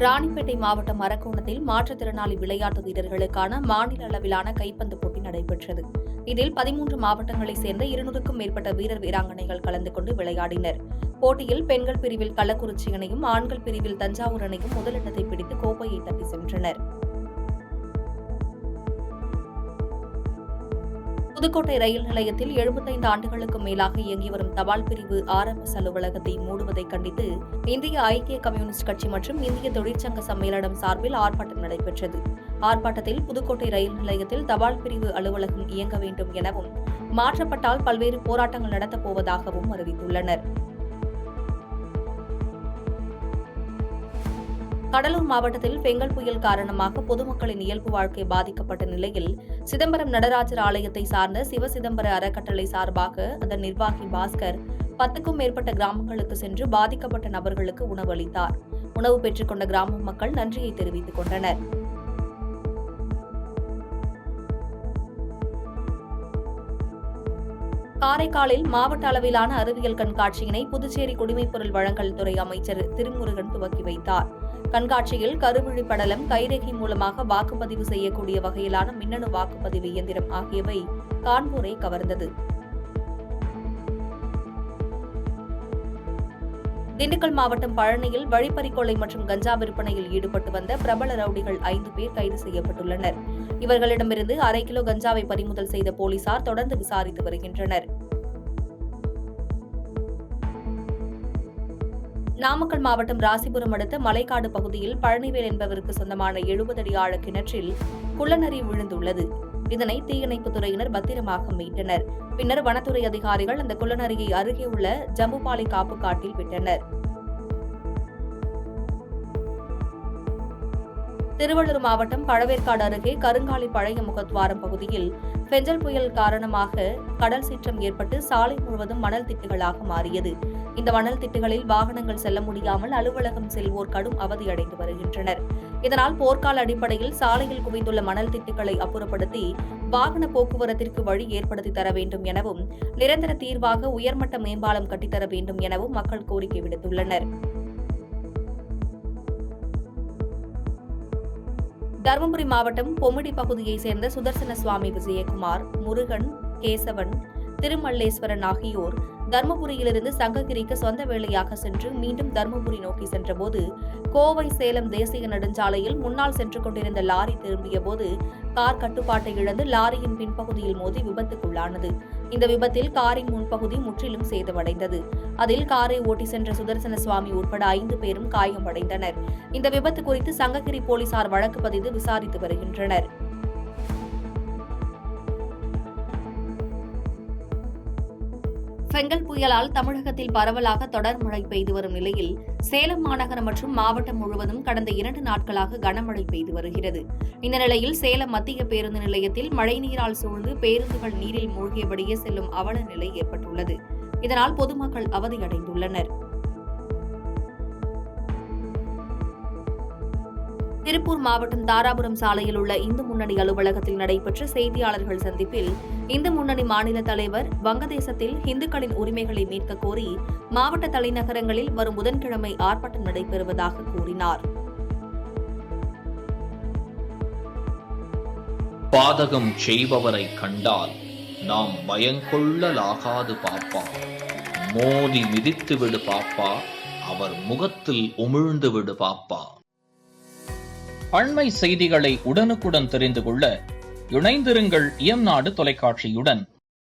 ராணிப்பேட்டை மாவட்டம் அரக்கோணத்தில் மாற்றுத்திறனாளி விளையாட்டு வீரர்களுக்கான மாநில அளவிலான கைப்பந்து போட்டி நடைபெற்றது. இதில் 13 மாவட்டங்களைச் சேர்ந்த 200க்கும் மேற்பட்ட வீரர் வீராங்கனைகள் கலந்து கொண்டு விளையாடினர். போட்டியில் பெண்கள் பிரிவில் கள்ளக்குறிச்சி அணியும், ஆண்கள் பிரிவில் தஞ்சாவூர் அணியும் முதலிடத்தை பிடித்து கோப்பையை தட்டி சென்றனர். புதுக்கோட்டை ரயில் நிலையத்தில் 75 ஆண்டுகளுக்கு மேலாக இயங்கி வரும் தபால் பிரிவு RMS அலுவலகத்தை மூடுவதை கண்டித்து இந்திய ஐக்கிய கம்யூனிஸ்ட் கட்சி மற்றும் இந்திய தொழிற்சங்க சம்மேளனம் சார்பில் ஆர்ப்பாட்டம் நடைபெற்றது. ஆர்ப்பாட்டத்தில் புதுக்கோட்டை ரயில் நிலையத்தில் தபால் பிரிவு அலுவலகம் இயங்க வேண்டும் எனவும், மாற்றப்பட்டால் பல்வேறு போராட்டங்கள் நடத்தப் போவதாகவும் அறிவித்துள்ளனர். கடலூர் மாவட்டத்தில் பெங்கல் புயல் காரணமாக பொதுமக்களின் இயல்பு வாழ்க்கை பாதிக்கப்பட்ட நிலையில் சிதம்பரம் நடராஜர் ஆலயத்தை சார்ந்த சிவசிதம்பர அறக்கட்டளை சார்பாக அதன் நிர்வாகி பாஸ்கர் 10க்கும் மேற்பட்ட கிராமங்களுக்கு சென்று பாதிக்கப்பட்ட நபர்களுக்கு உணவு அளித்தார். உணவு பெற்றுக் கொண்ட கிராம மக்கள் நன்றியை தெரிவித்துக் கொண்டனர். காரைக்காலில் மாவட்ட அளவிலான அறிவியல் கண்காட்சியினை புதுச்சேரி குடிமைப்பொருள் வழங்கல் துறை அமைச்சர் திருமுருகன் துவக்கி வைத்தார். கண்காட்சியில் கருவிழி படலம், கைரேகை மூலமாக வாக்குப்பதிவு செய்யக்கூடிய வகையிலான மின்னணு வாக்குப்பதிவு இயந்திரம் ஆகியவை காண்போரை கவர்ந்தது. திண்டுக்கல் மாவட்டம் பழனியில் வழிப்பறிக்கொலை மற்றும் கஞ்சா விற்பனையில் ஈடுபட்டு வந்த பிரபல ரவுடிகள் 5 பேர் கைது செய்யப்பட்டுள்ளனர். இவர்களிடமிருந்து 1/2 கிலோ கஞ்சாவை பறிமுதல் செய்த போலீசார் தொடர்ந்து விசாரித்து வருகின்றனர். நாமக்கல் மாவட்டம் ராசிபுரம் அடுத்த மலைக்காடு பகுதியில் பழனிவேல் என்பவருக்கு சொந்தமான 70 அடி ஆழ கிணற்றில் குள்ளநரி விழுந்துள்ளது. இதனை தீயணைப்புத் துறையினர் பத்திரமாக மீட்டனர். பின்னர் வனத்துறை அதிகாரிகள் அந்த குள்ளநரியை அருகே உள்ள ஜம்புபாலை காப்பு காட்டில் விட்டனர். திருவள்ளூர் மாவட்டம் பழவேற்காடு அருகே கருங்காலி பழைய முகத்வாரம் பகுதியில் பெஞ்சல் புயல் காரணமாக கடல் சீற்றம் ஏற்பட்டு சாலை முழுவதும் மணல் திட்டுகளாக மாறியது. இந்த மணல் திட்டுகளில் வாகனங்கள் செல்ல முடியாமல் அலுவலகம் செல்வோர் கடும் அவதியடைந்து வருகின்றனர். இதனால் போர்க்கால அடிப்படையில் சாலையில் குவிந்துள்ள மணல் திட்டுகளை அப்புறப்படுத்தி வாகன போக்குவரத்திற்கு வழி ஏற்படுத்தி தர வேண்டும் எனவும், நிரந்தர தீர்வாக உயர்மட்ட மேம்பாலம் கட்டித்தர வேண்டும் எனவும் மக்கள் கோரிக்கை விடுத்துள்ளனர். தருமபுரி மாவட்டம் பொம்மிடி பகுதியைச் சேர்ந்த சுதர்சன சுவாமி விஜயகுமார், முருகன், கேசவன், திருமல்லேஸ்வரன் ஆகியோர் தருமபுரியிலிருந்து சங்ககிரிக்கு சொந்த வேலையாக சென்று மீண்டும் தருமபுரி நோக்கி சென்றபோது கோவை சேலம் தேசிய நெடுஞ்சாலையில் முன்னால் சென்று கொண்டிருந்த லாரி திரும்பியபோது கார் கட்டுப்பாட்டை இழந்து லாரியின் பின்பகுதியில் மோதி விபத்துக்குள்ளானது. இந்த விபத்தில் காரின் முன்பகுதி முற்றிலும் சேதமடைந்தது. அதில் காரை ஓட்டி சென்ற சுதர்சன சுவாமி உட்பட 5 பேரும் காயமடைந்தனர். இந்த விபத்து குறித்து சங்ககிரி போலீசார் வழக்கு பதிந்து விசாரித்து வருகின்றனர். பெங்கல் புயலால் தமிழகத்தில் பரவலாக தொடர் மழை பெய்து வரும் நிலையில் சேலம் மாநகரம் மற்றும் மாவட்டம் முழுவதும் கடந்த 2 நாட்களாக கனமழை பெய்து வருகிறது. இந்த நிலையில் சேலம் மத்திய பேருந்து நிலையத்தில் மழைநீரால் சூழ்ந்து பேருந்துகள் நீரில் மூழ்கியபடியே செல்லும் அவல நிலை ஏற்பட்டுள்ளது. இதனால் பொதுமக்கள் அவதியடைந்துள்ளனர். திருப்பூர் மாவட்டம் தாராபுரம் சாலையில் உள்ள இந்து முன்னணி அலுவலகத்தில் நடைபெற்ற செய்தியாளர்கள் சந்திப்பில் இந்து முன்னணி மாநில தலைவர் வங்கதேசத்தில் இந்துக்களின் உரிமைகளை மீட்க கோரி மாவட்ட தலைநகரங்களில் வரும் புதன்கிழமை ஆர்ப்பாட்டம் நடைபெறுவதாக கூறினார். பாதகம் செய்பவரை கண்டால் நாம் பயங்கொள்ளலாகாது பாப்பா, மோதி மிதித்து விடு பாப்பா, அவர் முகத்தில் உமிழ்ந்து விடு பாப்பா. அண்மை செய்திகளை உடனுக்குடன் தெரிந்து கொள்ள இணைந்திருங்கள் இயம்நாடு தொலைக்காட்சியுடன்.